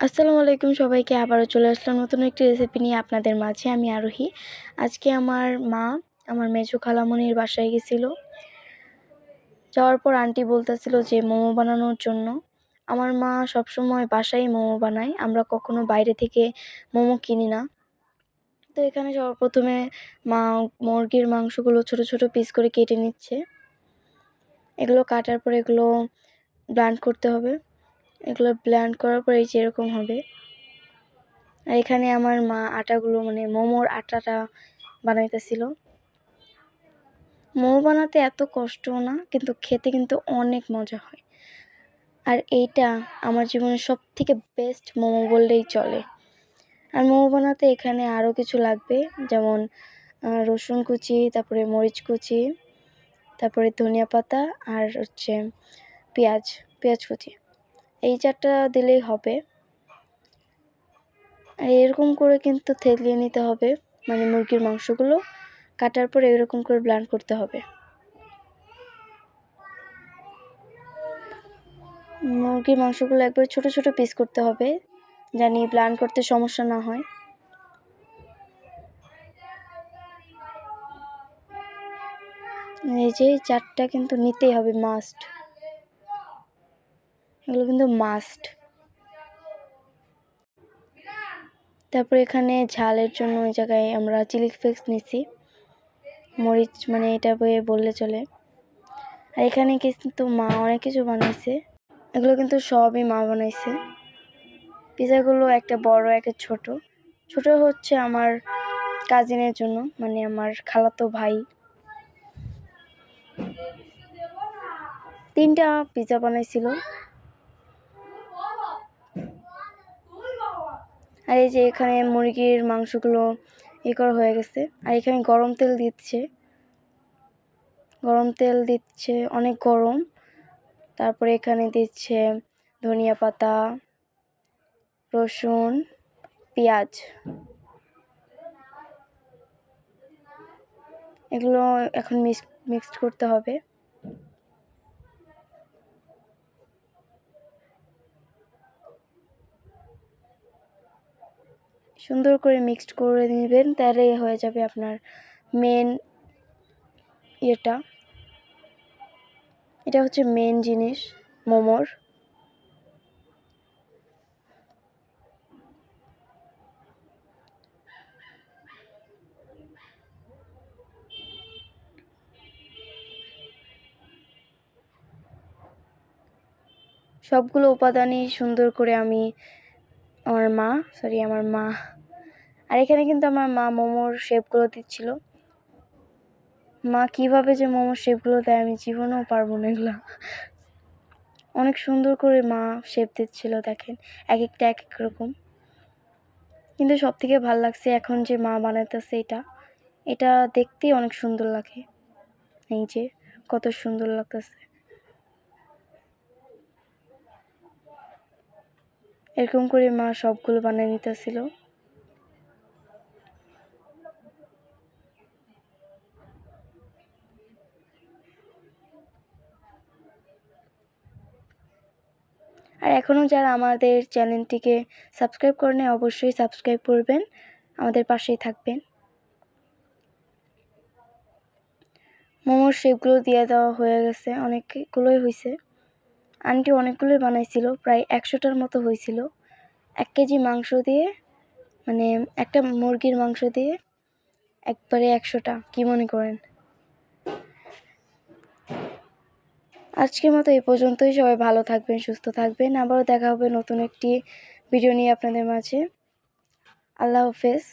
আসসালামু আলাইকুম সবাইকে। আবারও চলে আসলাম নতুন একটি রেসিপি নিয়ে আপনাদের মাঝে। আমি আরোহী। আজকে আমার মা আমার মেজো খালামণির বাসায় গেছিল। যাওয়ার পর আন্টি বলতেছিল যে মোমো বানানোর জন্য। আমার মা সবসময় বাসায় মোমো বানায়, আমরা কখনো বাইরে থেকে মোমো কিনি না। তো এখানে সর্বপ্রথমে মা মুরগির মাংসগুলো ছোট ছোট পিস করে কেটে নিচ্ছে। এগুলো কাটার পর এগুলো ব্লেন্ড করতে হবে। এগুলো ব্লেন্ড করার পর এই যে এরকম হবে। আর এখানে আমার মা আটাগুলো মানে মোমোর আটাটা বানাইতেছিল। মোমো বানাতে এত কষ্টও না, কিন্তু খেতে কিন্তু অনেক মজা হয়। আর এইটা আমার জীবনের সবথেকে বেস্ট মোমো বললেই চলে। আর মোমো বানাতে এখানে আরও কিছু লাগবে, যেমন রসুন কুচি, তারপরে মরিচ কুচি, তারপরে ধনিয়া পাতা, আর হচ্ছে পেঁয়াজ কুচি। এই চারটা দিলেই হবে। আর এরকম করে কিন্তু থেতলিয়ে নিতে হবে, মানে মুরগির মাংসগুলো কাটার পর এরকম করে ব্লেন্ড করতে হবে। মুরগির মাংসগুলো একবার ছোট ছোট পিস করতে হবে, জানি ব্লেন্ড করতে সমস্যা না হয়। এই যে চারটা কিন্তু নিতেই হবে, মাস্ট। এগুলো কিন্তু মাস্ট। তারপর এখানে ঝালের জন্য ওই জায়গায় আমরা চিলি ফ্লেক্স নিছি, মরিচ মানে এটা বললে চলে। আর এখানে কিন্তু মা অনেক কিছু বানাইছে, এগুলো কিন্তু সবই মা বানাইছে। পিজাগুলো একটা বড় একটা ছোট। ছোট হচ্ছে আমার কাজিনের জন্য, মানে আমার খালাতো ভাই। 3টা পিজা বানাইছিল। আর এই যে এখানে মুরগির মাংসগুলো করা হয়ে গেছে। আর এখানে গরম তেল দিচ্ছে, অনেক গরম। তারপরে এখানে দিচ্ছে ধনিয়া পাতা, রসুন, পেঁয়াজ। এগুলো এখন মিক্সড করতে হবে। সুন্দর করে মিক্সড করে নেবেন, তাহলে হয়ে যাবে আপনার মেন এটা হচ্ছে মেন জিনিস মোমোর। সবগুলো উপাদানই সুন্দর করে আমার মা আর এখানে কিন্তু আমার মা মোমোর শেপগুলো দিচ্ছিল। মা কিভাবে যে মোমোর শেপগুলো দেয় আমি জীবনেও পারবো না এগুলো। অনেক সুন্দর করে মা শেপ দিচ্ছিল, দেখেন এক একটা এক এক রকম। কিন্তু সব থেকে ভালো লাগছে এখন যে মা বানাইতেছে, এটা দেখতেই অনেক সুন্দর লাগে। এই যে কত সুন্দর লাগতেছে। এরকম করে মা সবগুলো বানিয়ে নিতেছিল। আর এখনও যারা আমাদের চ্যানেলটিকে সাবস্ক্রাইব করেন, অবশ্যই সাবস্ক্রাইব করবেন, আমাদের পাশেই থাকবেন। মোমোর শেপগুলো দিয়ে দেওয়া হয়ে গেছে, অনেকগুলোই হয়েছে। আন্টি অনেকগুলোই বানাইছিল, প্রায় 100টার মতো হয়েছিল। 1 কেজি মাংস দিয়ে, মানে একটা মুরগির মাংস দিয়ে একবারে 100টা, কি মনে করেন? আজকের মতো এই পর্যন্তই। সবাই ভালো থাকবেন, সুস্থ থাকবেন। আবারও দেখা হবে নতুন একটি ভিডিও নিয়ে আপনাদের মাঝে। আল্লাহ হাফেজ।